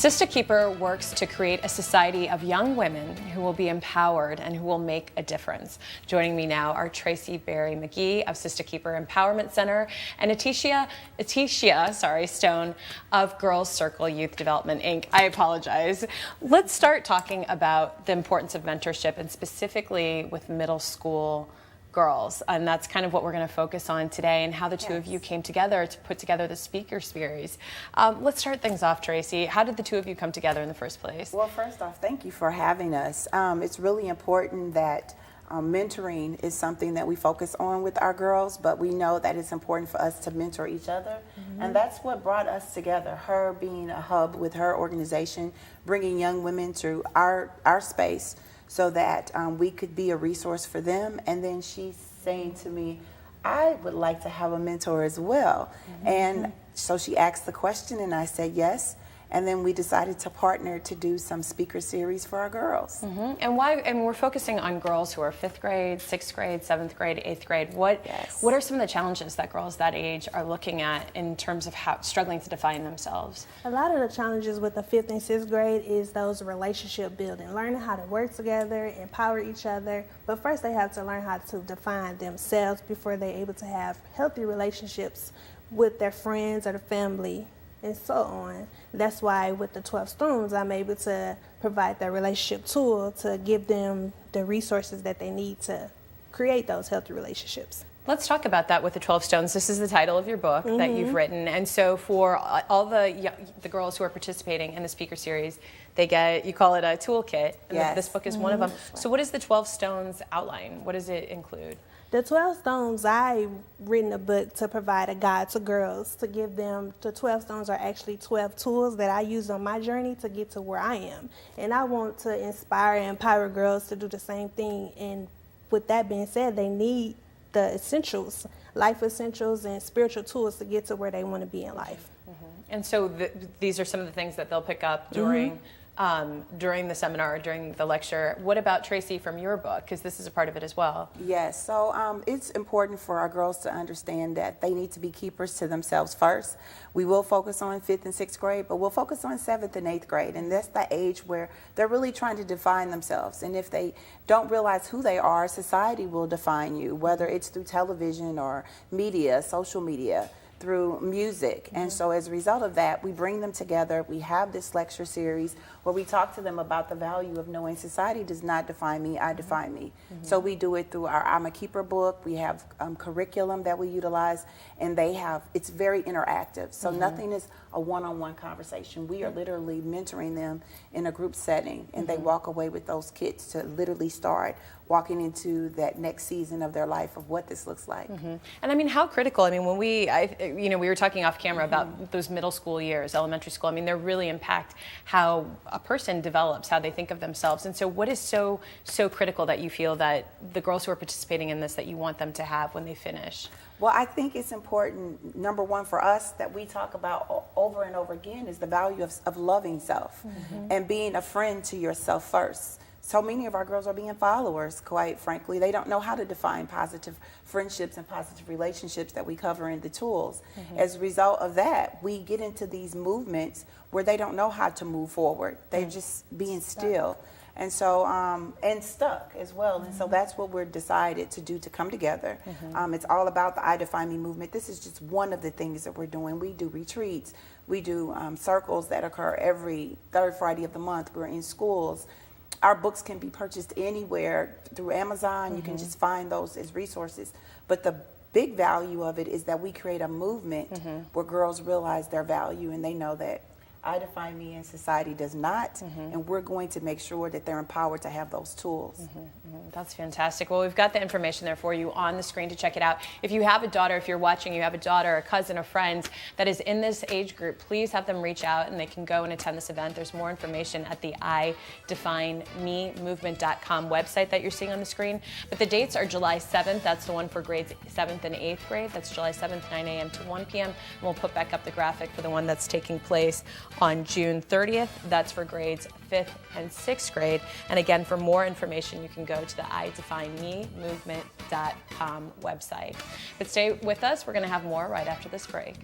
SistaKeeper works to create a society of young women who will be empowered and who will make a difference. Joining me now are Tracie Berry-McGhee of SistaKeeper Empowerment Center and Estitia Stone of Girls Circle Youth Development, Inc. I apologize. Let's start talking about the importance of mentorship, and specifically with middle school girls, and that's kind of what we're going to focus on today, and how the two of you came together to put together the speaker series. Let's start things off, Tracie. How did the two of you come together in the first place? Well, first off, thank you for having us. It's really important that mentoring is something that we focus on with our girls, but we know that it's important for us to mentor each other, and that's what brought us together. Her being a hub with her organization, bringing young women to our space, so that we could be a resource for them. And then she's saying to me, I would like to have a mentor as well. And so she asked the question and I said yes. And then we decided to partner to do some speaker series for our girls. And why? And we're focusing on girls who are 5th grade, 6th grade, 7th grade, 8th grade. What are some of the challenges that girls that age are looking at in terms of how struggling to define themselves? A lot of the challenges with the 5th and 6th grade is those relationship building, learning how to work together, empower each other. But first they have to learn how to define themselves before they're able to have healthy relationships with their friends or the family, and so on. That's why with the 12 Stones, I'm able to provide that relationship tool to give them the resources that they need to create those healthy relationships. Let's talk about that with the 12 Stones. This is the title of your book that you've written. And so for all the girls who are participating in the speaker series, they get, you call it a toolkit, and this book is one of them. So what is the 12 Stones outline? What does it include? The 12 Stones, I've written a book to provide a guide to girls, to give them, the 12 Stones are actually 12 tools that I use on my journey to get to where I am. And I want to inspire and empower girls to do the same thing. And with that being said, they need the essentials, life essentials and spiritual tools to get to where they want to be in life. And so these are some of the things that they'll pick up during the seminar, during the lecture. What about Tracie from your book? Because this is a part of it as well. Yes, so it's important for our girls to understand that they need to be keepers to themselves first. We will focus on 5th and 6th grade, but we'll focus on 7th and 8th grade, and that's the age where they're really trying to define themselves. And if they don't realize who they are, society will define you, whether it's through television or media, social media, through music. And so as a result of that, we bring them together. We have this lecture series where we talk to them about the value of knowing society does not define me, I define me. So we do it through our I'm a Keeper book. We have curriculum that we utilize, and it's very interactive. So nothing is a one-on-one conversation. We are literally mentoring them in a group setting, and they walk away with those kits to literally start walking into that next season of their life of what this looks like. And I mean, how critical, I mean, when we were talking off camera about those middle school years, elementary school, I mean, they really impact how a person develops, how they think of themselves. And so what is so critical that you feel that the girls who are participating in this, that you want them to have when they finish? Well, I think it's important, number one, for us that we talk about over and over again is the value of loving self and being a friend to yourself first. So many of our girls are being followers, quite frankly. They don't know how to define positive friendships and positive relationships that we cover in the tools. As a result of that, we get into these movements where they don't know how to move forward. They're just being still. And so, and stuck as well. And so that's what we're decided to do, to come together. It's all about the I Define Me movement. This is just one of the things that we're doing. We do retreats. We do circles that occur every 3rd Friday of the month. We're in schools. Our books can be purchased anywhere through Amazon. You can just find those as resources. But the big value of it is that we create a movement where girls realize their value and they know that I define me and society does not, and we're going to make sure that they're empowered to have those tools. That's fantastic. Well, we've got the information there for you on the screen to check it out. If you have a daughter, if you're watching, you have a daughter, a cousin, a friend that is in this age group, please have them reach out and they can go and attend this event. There's more information at the IDefineMeMovement.com website that you're seeing on the screen. But the dates are July 7th. That's the one for grades 7th and 8th grade. That's July 7th, 9 a.m. to 1 p.m. And we'll put back up the graphic for the one that's taking place on June 30th. That's for grades 5th and 6th grade. And again, for more information, you can go to the IDefineMeMovement.com website. But stay with us. We're going to have more right after this break.